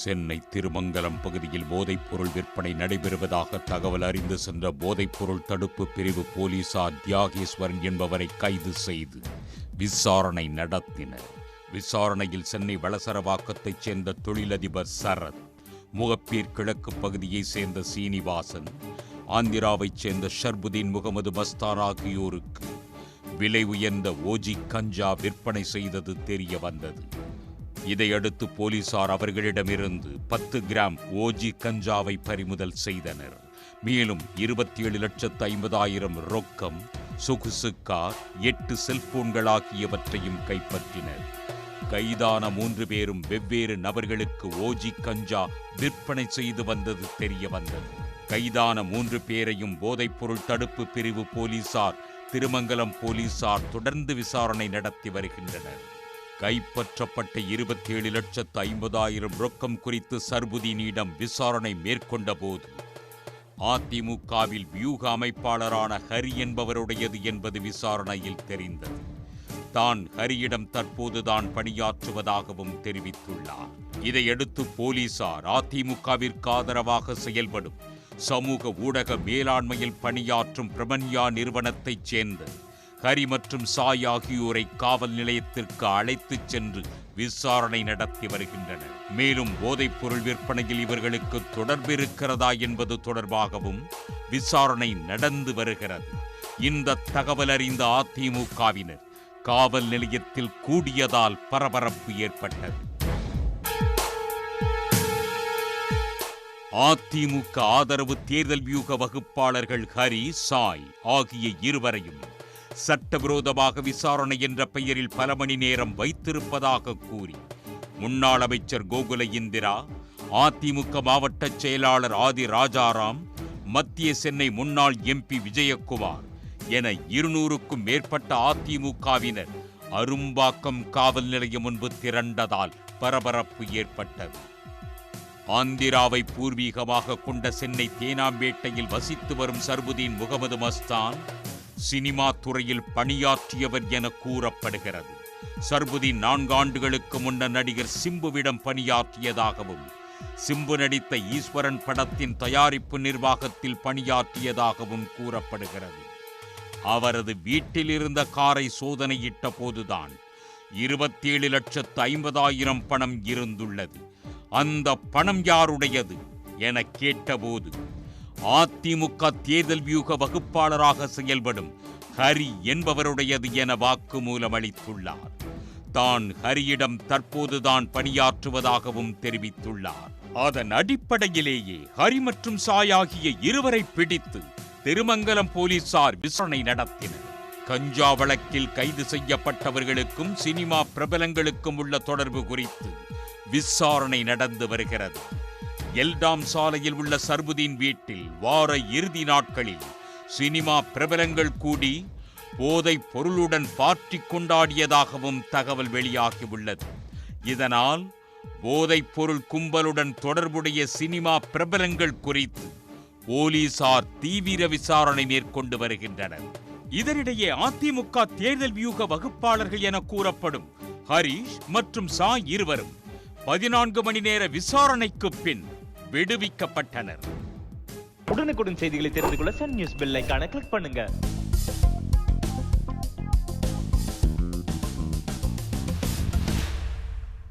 சென்னை திருமங்கலம் பகுதியில் போதைப்பொருள் விற்பனை நடைபெறுவதாக தகவல் அறிந்து சென்ற போதைப்பொருள் தடுப்பு பிரிவு போலீசார் தியாகேஸ்வரன் என்பவரை கைது செய்து விசாரணை நடத்தினர். விசாரணையில் சென்னை வளசரவாக்கத்தைச் சேர்ந்த தொழிலதிபர் சரத், முகப்பேர் கிழக்கு பகுதியைச் சேர்ந்த சீனிவாசன், ஆந்திராவைச் சேர்ந்த ஷர்புதீன் முகமது மஸ்தான் ஆகியோருக்கு விலை உயர்ந்த ஓஜி கஞ்சா விற்பனை செய்தது தெரிய வந்தது. இதையடுத்து போலீசார் அவர்களிடமிருந்து 10 கிராம் ஓஜி கஞ்சாவை பறிமுதல் செய்தனர். மேலும் 27,50,000 ரொக்கம், சொகுசு கார், 8 செல்போன்கள் ஆகியவற்றையும் கைப்பற்றினர். கைதான 3 பேரும் வெவ்வேறு நபர்களுக்கு ஓஜி கஞ்சா விற்பனை செய்து வந்தது தெரிய வந்தது. கைதான 3 பேரையும் போதைப்பொருள் தடுப்பு பிரிவு போலீசார், திருமங்கலம் போலீசார் தொடர்ந்து விசாரணை நடத்தி வருகின்றனர். கைப்பற்றப்பட்ட 27,50,000 ரொக்கம் குறித்து சர்புதீனிடம் விசாரணை மேற்கொண்ட போது அதிமுகவில் வியூக அமைப்பாளரான ஹரி என்பவருடையது என்பது விசாரணையில் தெரிந்தது. தான் ஹரியிடம் தற்போதுதான் பணியாற்றுவதாகவும் தெரிவித்துள்ளார். இதையடுத்து போலீசார் அதிமுகவிற்கு ஆதரவாக செயல்படும் சமூக ஊடக மேலாண்மையில் பணியாற்றும் பிரமன்யா நிறுவனத்தைச் சேர்ந்த ஹரி மற்றும் சாய் ஆகியோரை காவல் நிலையத்திற்கு அழைத்துச் சென்று விசாரணை நடத்தி வருகின்றனர். மேலும் போதைப் பொருள் விற்பனையில் இவர்களுக்கு தொடர்பு இருக்கிறதா என்பது தொடர்பாகவும் விசாரணை நடந்து வருகிறது. இந்த தகவல் அறிந்த அதிமுகவினர் காவல் நிலையத்தில் கூடியதால் பரபரப்பு ஏற்பட்டது. அதிமுக ஆதரவு தேர்தல் வியூக வகுப்பாளர்கள் ஹரி, சாய் ஆகிய இருவரையும் சட்டவிரோதமாக விசாரணை என்ற பெயரில் பல மணி நேரம் வைத்திருப்பதாக கூறி முன்னாள் அமைச்சர் கோகுல இந்திரா, அதிமுக மாவட்ட செயலாளர் ஆதி ராஜாராம், மத்திய சென்னை முன்னாள் எம்பி விஜயகுமார் என 200க்கும் மேற்பட்ட அதிமுகவினர் அரும்பாக்கம் காவல் நிலையம் முன்பு திரண்டதால் பரபரப்பு ஏற்பட்டது. ஆந்திராவை பூர்வீகமாக கொண்ட சென்னை தேனாம்பேட்டையில் வசித்து வரும் சர்புதீன் முகமது மஸ்தான் சினிமா துறையில் பணியாற்றியவர் என கூறப்படுகிறது. சர்புதீன் 4 ஆண்டுகளுக்கு முன்னர் நடிகர் சிம்புவிடம் பணியாற்றியதாகவும், சிம்பு நடித்த ஈஸ்வரன் படத்தின் தயாரிப்பு நிர்வாகத்தில் பணியாற்றியதாகவும் கூறப்படுகிறது. அவரது வீட்டில் இருந்த காரை சோதனையிட்ட போதுதான் 27,50,000 பணம் இருந்துள்ளது. அந்த பணம் யாருடையது என கேட்டபோது அதிமுக தேர்தல் வியூக வகுப்பாளராக செயல்படும் ஹரி என்பவருடையது என வாக்குமூலம் அளித்துள்ளார். தான் ஹரியிடம் தற்போதுதான் பணியாற்றுவதாகவும் தெரிவித்துள்ளார். அதன் அடிப்படையிலேயே ஹரி மற்றும் சாய் ஆகிய இருவரை பிடித்து திருமங்கலம் போலீசார் விசாரணை நடத்தினர். கஞ்சா வழக்கில் கைது செய்யப்பட்டவர்களுக்கும் சினிமா பிரபலங்களுக்கும் உள்ள தொடர்பு குறித்து விசாரணை நடந்து வருகிறது. எல்டாம் சாலையில் உள்ள சர்புதீன் வீட்டில் வார இறுதி நாட்களில் சினிமா பிரபலங்கள் கூடி போதைப் பொருளுடன் பார்ட்டி கொண்டாடியதாகவும் தகவல் வெளியாகியுள்ளது. இதனால் போதைப் பொருள் கும்பலுடன் தொடர்புடைய சினிமா பிரபலங்கள் குறித்து போலீசார் தீவிர விசாரணை மேற்கொண்டு வருகின்றனர். இதனிடையே அதிமுக தேர்தல் வியூக வகுப்பாளர்கள் என கூறப்படும் ஹரிஷ் மற்றும் சாய் இருவரும் 14 மணி நேர விசாரணைக்கு பின் விடுவிக்கப்பட்டனர். உடனுக்குடன் செய்திகளை தெரிந்து கொள்ள சன் நியூஸ் பெல் ஐகானை கிளிக் பண்ணுங்க.